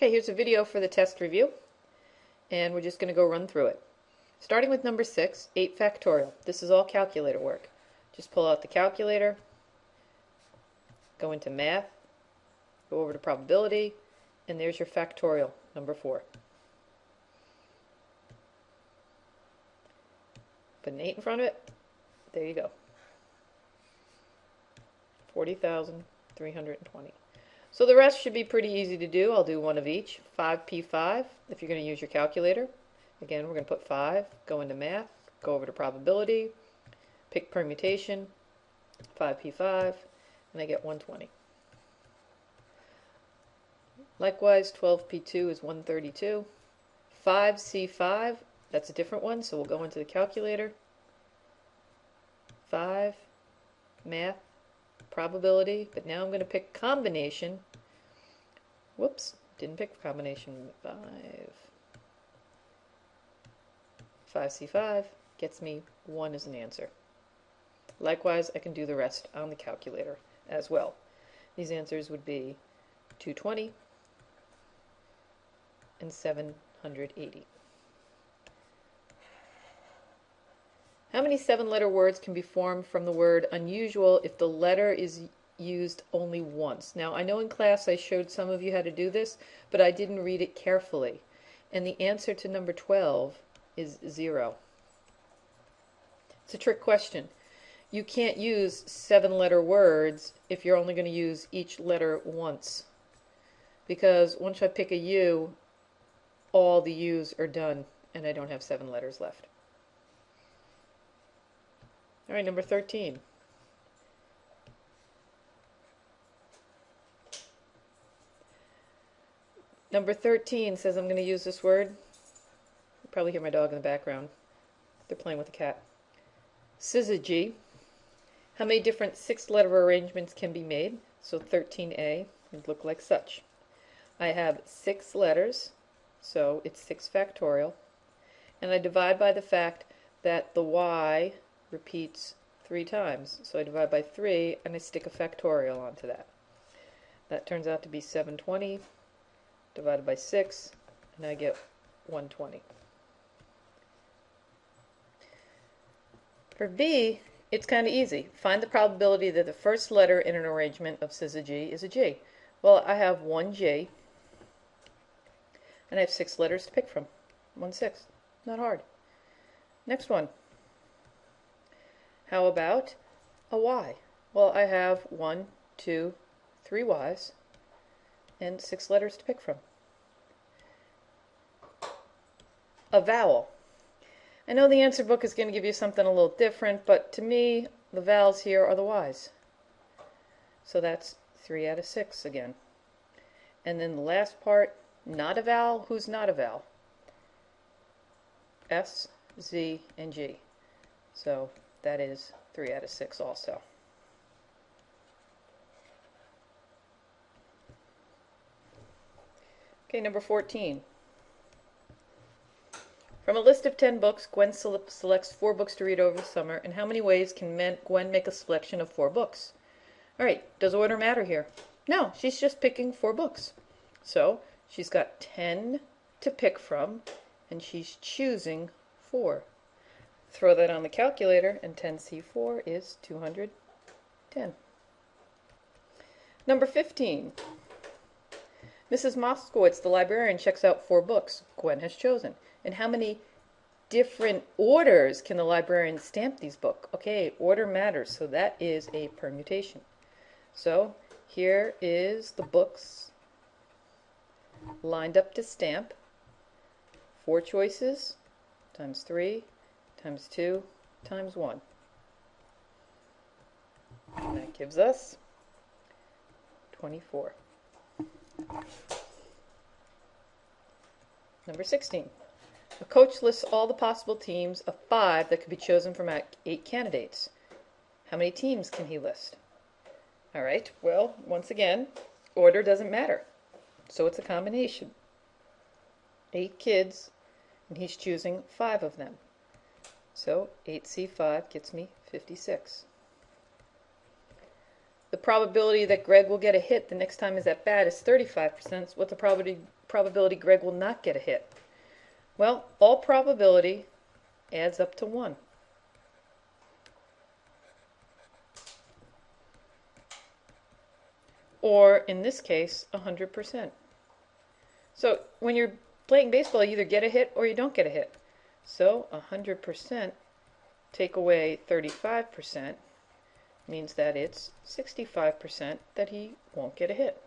Okay, here's a video for the test review, and we're just going to go run through it. Starting with number 6, 8 factorial. This is all calculator work. Just pull out the calculator, go into math, go over to probability, and there's your factorial, number 4. Put an 8 in front of it. There you go. 40,320. So the rest should be pretty easy to do. I'll do one of each. 5p5 if you're going to use your calculator. Again, we're going to put 5, go into math, go over to probability, pick permutation, 5p5, and I get 120. Likewise, 12p2 is 132. 5c5, that's a different one, so we'll go into the calculator. 5, math, probability, but now I'm going to pick combination. Whoops, didn't pick combination. 5c5 gets me 1 as an answer. Likewise, I can do the rest on the calculator as well. These answers would be 220 and 780. How many 7-letter words can be formed from the word unusual if the letter is used only once? Now, I know in class I showed some of you how to do this, but I didn't read it carefully. And the answer to number 12 is 0. It's a trick question. You can't use 7-letter words if you're only going to use each letter once. Because once I pick a U, all the U's are done, and I don't have 7 letters left. All right, number 13. Number 13 says I'm going to use this word. You probably hear my dog in the background. They're playing with the cat. Syzygy. How many different 6-letter arrangements can be made? So 13a would look like such. I have 6 letters, so it's 6 factorial. And I divide by the fact that the y repeats 3 times. So I divide by 3 and I stick a factorial onto that. That turns out to be 720 divided by 6, and I get 120. For B, it's kind of easy. Find the probability that the first letter in an arrangement of syzygy is a G. Well, I have one G, and I have 6 letters to pick from. 1/6. Not hard. Next one. How about a Y? Well, I have 1, 2, 3 Y's and 6 letters to pick from. A vowel. I know the answer book is going to give you something a little different, but to me, the vowels here are the Y's. So that's 3 out of 6 again. And then the last part, not a vowel. Who's not a vowel? S, Z, and G. So that is 3 out of 6 also. Okay, number 14. From a list of 10 books, Gwen selects 4 books to read over the summer. In how many ways can Gwen make a selection of 4 books? All right, does order matter here? No, she's just picking 4 books. So she's got 10 to pick from, and she's choosing 4. Throw that on the calculator, and 10c4 is 210. Number 15. Mrs. Moskowitz, the librarian, checks out 4 books Gwen has chosen. And how many different orders can the librarian stamp these books? Okay, order matters, so that is a permutation. So here is the books lined up to stamp. 4 choices times 3 times 2 times 1. And that gives us 24. Number 16. A coach lists all the possible teams of 5 that could be chosen from 8 candidates. How many teams can he list? All right, well, once again, order doesn't matter. So it's a combination. 8 kids, and he's choosing 5 of them. So 8c5 gets me 56. The probability that Greg will get a hit the next time is at bat is 35%. So what's the probability Greg will not get a hit? Well, all probability adds up to 1. Or, in this case, 100%. So when you're playing baseball, you either get a hit or you don't get a hit. So 100% take away 35% means that it's 65% that he won't get a hit.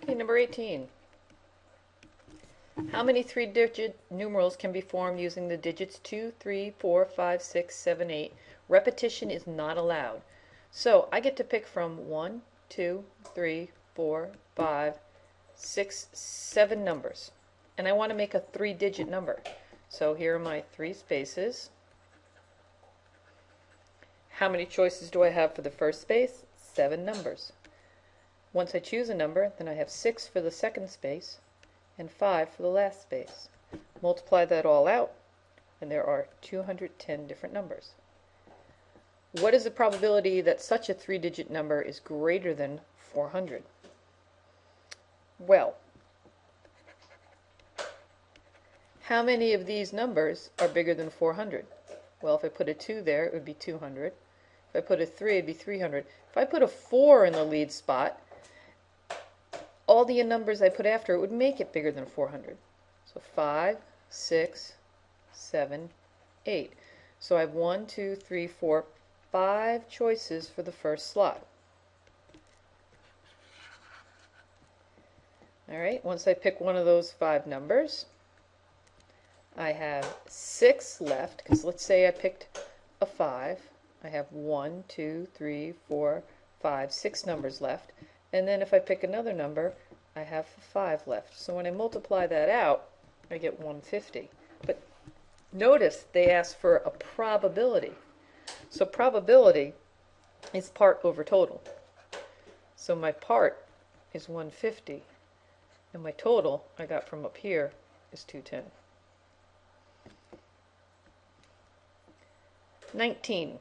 Okay, number 18. How many 3-digit numerals can be formed using the digits 2, 3, 4, 5, 6, 7, 8? Repetition is not allowed. So I get to pick from 1, 2, 3, 4, 5, 6, 7 numbers. And I want to make a 3-digit number. So here are my 3 spaces. How many choices do I have for the first space? 7 numbers. Once I choose a number, then I have 6 for the second space and 5 for the last space. Multiply that all out, and there are 210 different numbers. What is the probability that such a 3-digit number is greater than 400? Well, how many of these numbers are bigger than 400? Well, if I put a 2 there, it would be 200. If I put a 3, it'd be 300. If I put a 4 in the lead spot, all the numbers I put after it would make it bigger than 400. So 5, 6, 7, 8. So I have 1, 2, 3, 4, 5 choices for the first slot. Alright, once I pick one of those 5 numbers, I have 6 left, because let's say I picked a 5. I have 1, 2, 3, 4, 5, 6 numbers left. And then if I pick another number, I have 5 left. So when I multiply that out, I get 150. But notice they ask for a probability. So probability is part over total. So my part is 150. And my total I got from up here is 210. 19.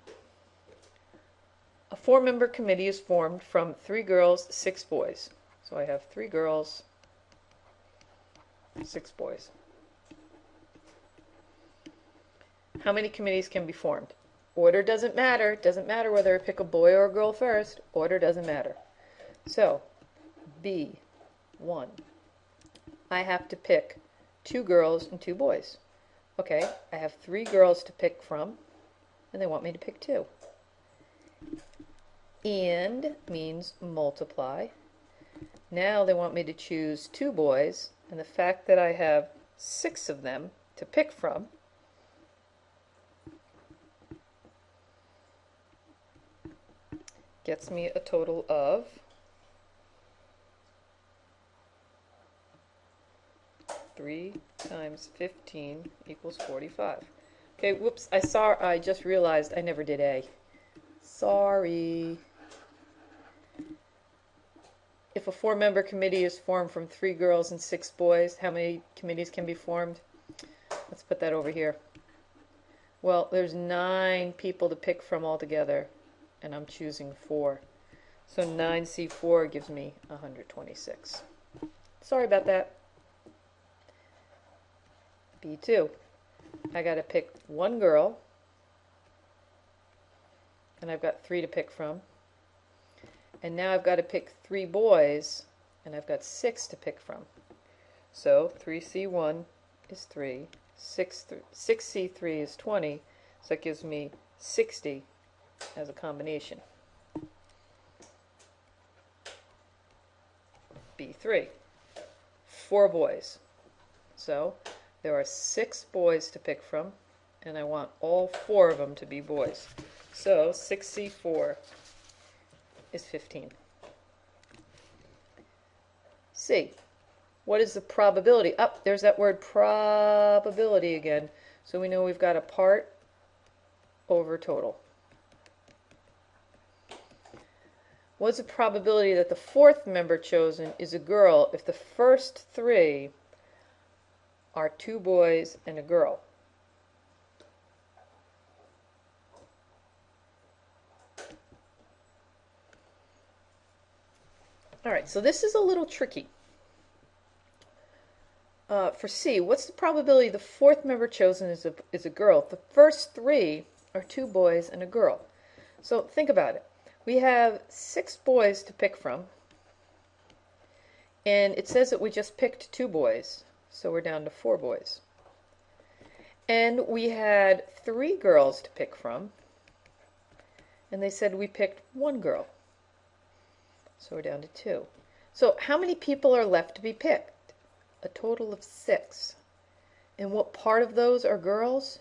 A 4-member committee is formed from 3 girls, 6 boys. So I have 3 girls, 6 boys. How many committees can be formed? Order doesn't matter. It doesn't matter whether I pick a boy or a girl first. Order doesn't matter. So, B1. I have to pick 2 girls and 2 boys. Okay, I have 3 girls to pick from, and they want me to pick 2. And means multiply. Now they want me to choose 2 boys, and the fact that I have 6 of them to pick from gets me a total of 3 times 15 equals 45. Okay, whoops, I just realized I never did A. Sorry. If a 4-member committee is formed from 3 girls and 6 boys, how many committees can be formed? Let's put that over here. Well, there's 9 people to pick from altogether, and I'm choosing 4. So 9C4 gives me 126. Sorry about that. B2. I got to pick 1 girl, and I've got 3 to pick from. And now I've got to pick 3 boys, and I've got 6 to pick from. So 3C1 is 3, 6C3 is 20, so that gives me 60 as a combination. B3, 4 boys. So there are 6 boys to pick from, and I want all 4 of them to be boys. So 6C4 is 15. C. What is the probability? There's that word probability again. So we know we've got a part over total. What's the probability that the 4th member chosen is a girl if the first 3 are 2 boys and a girl? All right, so this is a little tricky. For C, what's the probability the fourth member chosen is a girl? The first three are two boys and a girl. So think about it. We have 6 boys to pick from, and it says that we just picked 2 boys, so we're down to 4 boys. And we had 3 girls to pick from, and they said we picked 1 girl, so we're down to 2. So how many people are left to be picked? A total of 6. And what part of those are girls?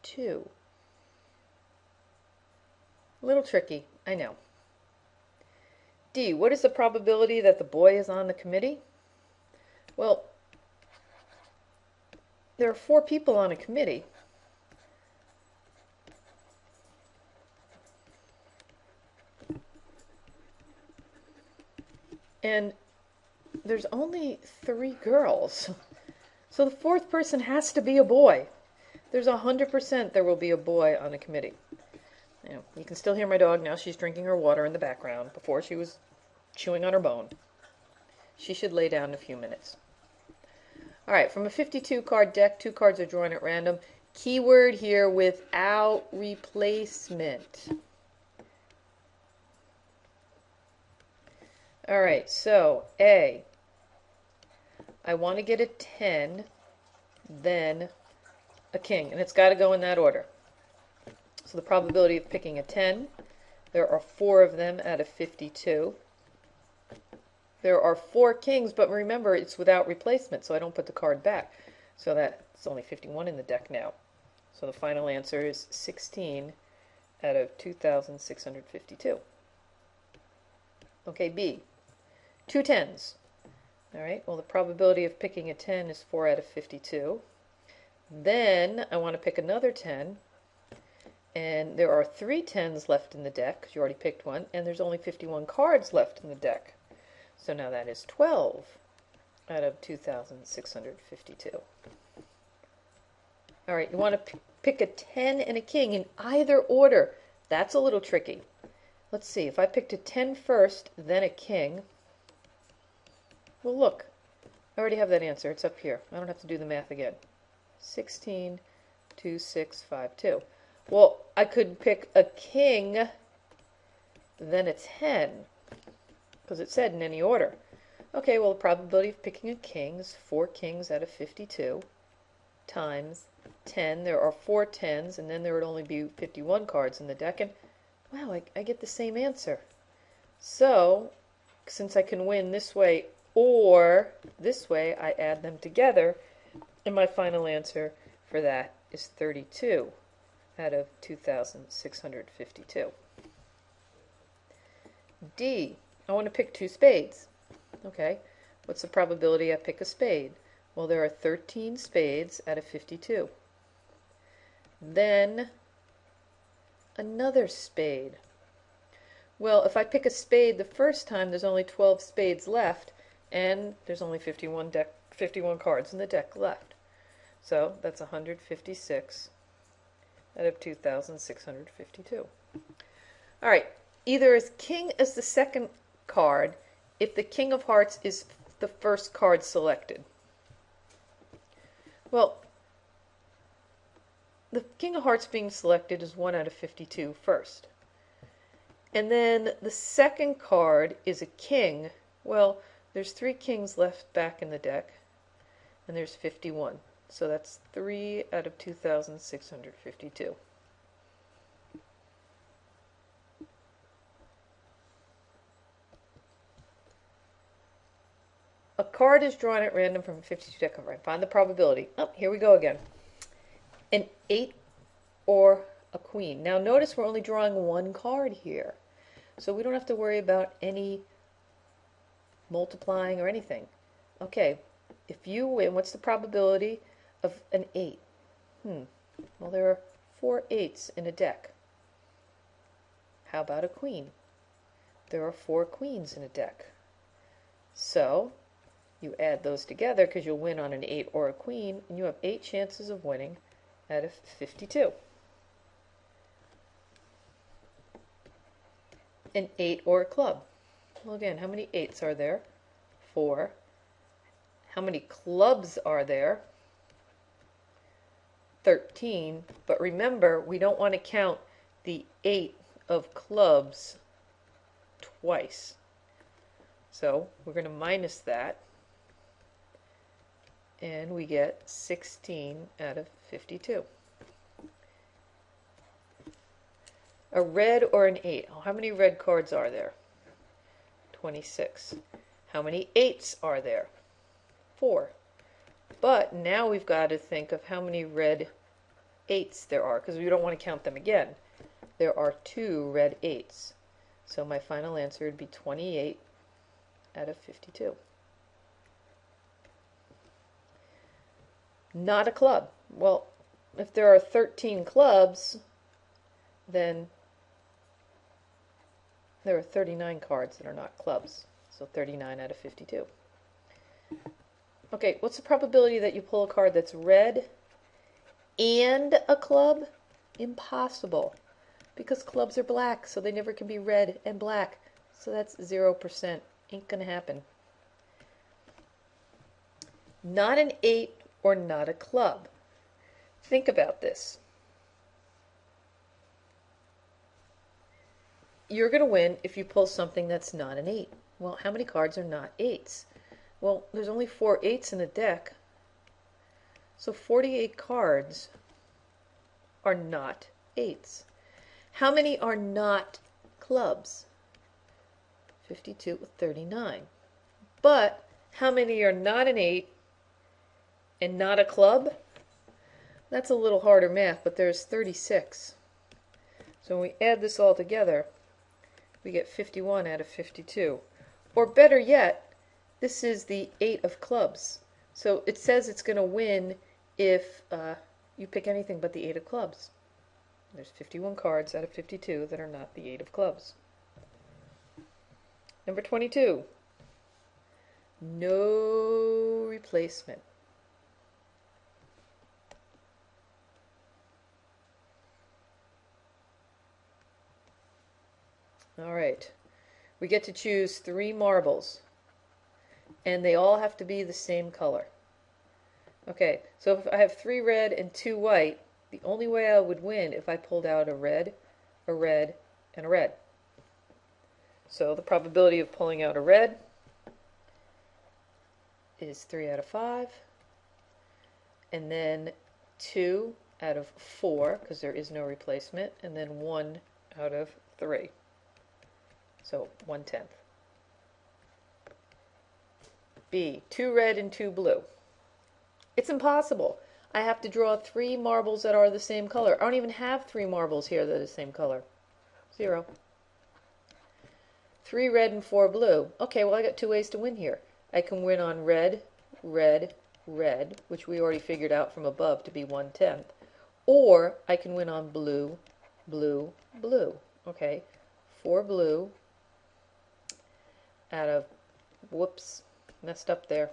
2. A little tricky, I know. D, what is the probability that the boy is on the committee? Well, there are 4 people on a committee. And there's only 3 girls. So the 4th person has to be a boy. There's 100% there will be a boy on the committee. You can still hear my dog now. She's drinking her water in the background. Before she was chewing on her bone. She should lay down in a few minutes. All right, from a 52 card deck, 2 cards are drawn at random. Keyword here, without replacement. All right, so A, I want to get a 10, then a king, and it's got to go in that order. So the probability of picking a 10, there are 4 of them out of 52. There are 4 kings, but remember it's without replacement, so I don't put the card back. So that's only 51 in the deck now. So the final answer is 16 out of 2,652. Okay, B, 2 10s. All right, well the probability of picking a 10 is 4 out of 52. Then I want to pick another 10. And there are 3 10s left in the deck, because you already picked one, and there's only 51 cards left in the deck. So now that is 12 out of 2,652. All right, you want to pick a 10 and a king in either order. That's a little tricky. Let's see, if I picked a 10 first, then a king. Well, look, I already have that answer. It's up here. I don't have to do the math again. 16, 2, 6, 5, 2. Well, I could pick a king, then a 10, because it said in any order. Okay, well, the probability of picking a king is 4 kings out of 52 times 10. There are 4 10s, and then there would only be 51 cards in the deck, and wow, I get the same answer. So, since I can win this way or this way, I add them together, and my final answer for that is 32 out of 2,652. D, I want to pick 2 spades. Okay, what's the probability I pick a spade? Well, there are 13 spades out of 52. Then another spade. Well, if I pick a spade the first time, there's only 12 spades left, and there's only 51 cards in the deck left. So that's 156 out of 2,652. All right, either is king as the second card if the king of hearts is the first card selected. Well, the king of hearts being selected is 1 out of 52 first. And then the second card is a king. Well, there's 3 kings left back in the deck, and there's 51. So that's 3 out of 2,652. A card is drawn at random from a 52 deck cover. Find the probability. Oh, here we go again. An 8 or a queen. Now notice we're only drawing 1 card here. So we don't have to worry about any multiplying or anything. Okay, if you win, what's the probability of an 8? Well, there are 4 8s in a deck. How about a queen? There are 4 queens in a deck. So you add those together because you'll win on an 8 or a queen, and you have 8 chances of winning out of 52. An 8 or a club. Well, again, how many 8s are there? 4. How many clubs are there? 13. But remember, we don't want to count the 8 of clubs twice. So we're going to minus that, and we get 16 out of 52. A red or an 8. Oh, how many red cards are there? 26. How many 8s are there? 4. But now we've got to think of how many red 8s there are, because we don't want to count them again. There are 2 red 8s. So my final answer would be 28 out of 52. Not a club. Well, if there are 13 clubs, then there are 39 cards that are not clubs. So 39 out of 52. Okay, what's the probability that you pull a card that's red and a club? Impossible. Because clubs are black, so they never can be red and black. So that's 0%. Ain't gonna happen. Not an 8 or not a club. Think about this. You're gonna win if you pull something that's not an 8. Well, how many cards are not 8s? Well, there's only 4 8s in the deck. So 48 cards are not 8s. How many are not clubs? 52 with 39. But how many are not an 8 and not a club? That's a little harder math, but there's 36. So when we add this all together, we get 51 out of 52. Or better yet, this is the 8 of clubs. So it says it's going to win if you pick anything but the 8 of clubs. There's 51 cards out of 52 that are not the 8 of clubs. Number 22. No replacement. All right. We get to choose 3 marbles. And they all have to be the same color. Okay, so if I have 3 red and 2 white, the only way I would win if I pulled out a red, and a red. So the probability of pulling out a red is 3 out of 5, and then 2 out of 4, because there is no replacement, and then 1 out of 3. So 1/10. B, 2 red and 2 blue. It's impossible. I have to draw 3 marbles that are the same color. I don't even have 3 marbles here that are the same color. 0. 3 red and 4 blue. Okay, well I got 2 ways to win here. I can win on red, red, red, which we already figured out from above to be 1/10. Or I can win on blue, blue, blue. Okay, 4 blue out of, whoops, messed up there.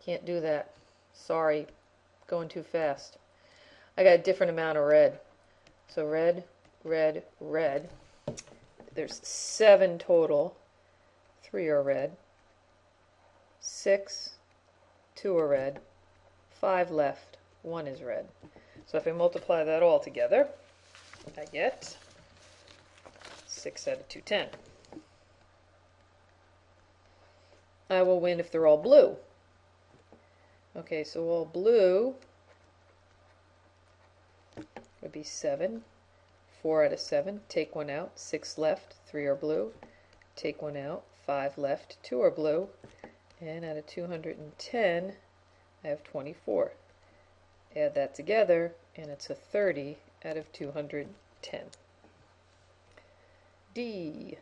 Can't do that. Sorry, going too fast. I got a different amount of red. So red, red, red. There's 7 total. 3 are red. 6, 2 are red. 5 left. 1 is red. So if I multiply that all together, I get 6 out of 210. I will win if they're all blue. Okay, so all blue would be 7. 4 out of 7. Take 1 out. 6 left. 3 are blue. Take 1 out. 5 left. 2 are blue. And out of 210, I have 24. Add that together, and it's a 30 out of 210. D.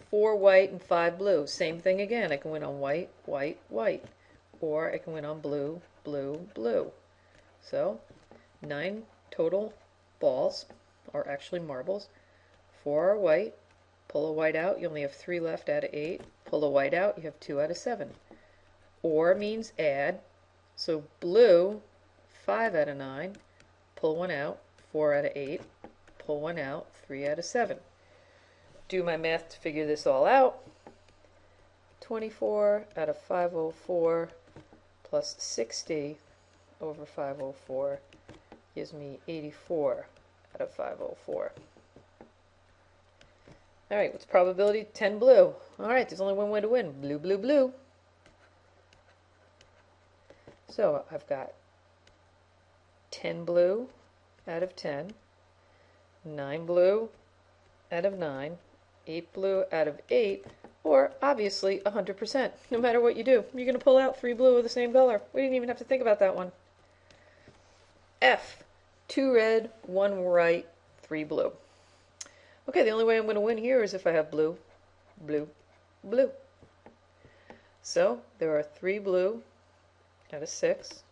4 white and 5 blue. Same thing again. I can win on white, white, white. Or I can win on blue, blue, blue. So 9 total balls, or actually marbles. 4 are white. Pull a white out. You only have 3 left out of 8. Pull a white out. You have 2 out of 7. Or means add. So blue, 5 out of 9. Pull 1 out. 4 out of 8. Pull 1 out. 3 out of 7. do my math to figure this all out. 24 out of 504 plus 60 over 504 gives me 84 out of 504. Alright, what's probability? 10 blue. Alright, there's only one way to win. Blue, blue, blue. So I've got 10 blue out of 10, 9 blue out of 9, 8 blue out of 8, or obviously 100%. No matter what you do, you're going to pull out 3 blue of the same color. We didn't even have to think about that one. F, 2 red, 1 white, 3 blue. Okay, the only way I'm going to win here is if I have blue, blue, blue. So there are 3 blue out of 6,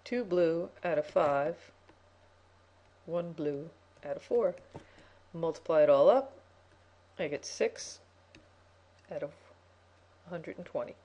2 blue out of 5, 1 blue out of 4. Multiply it all up, I get 6 out of 120.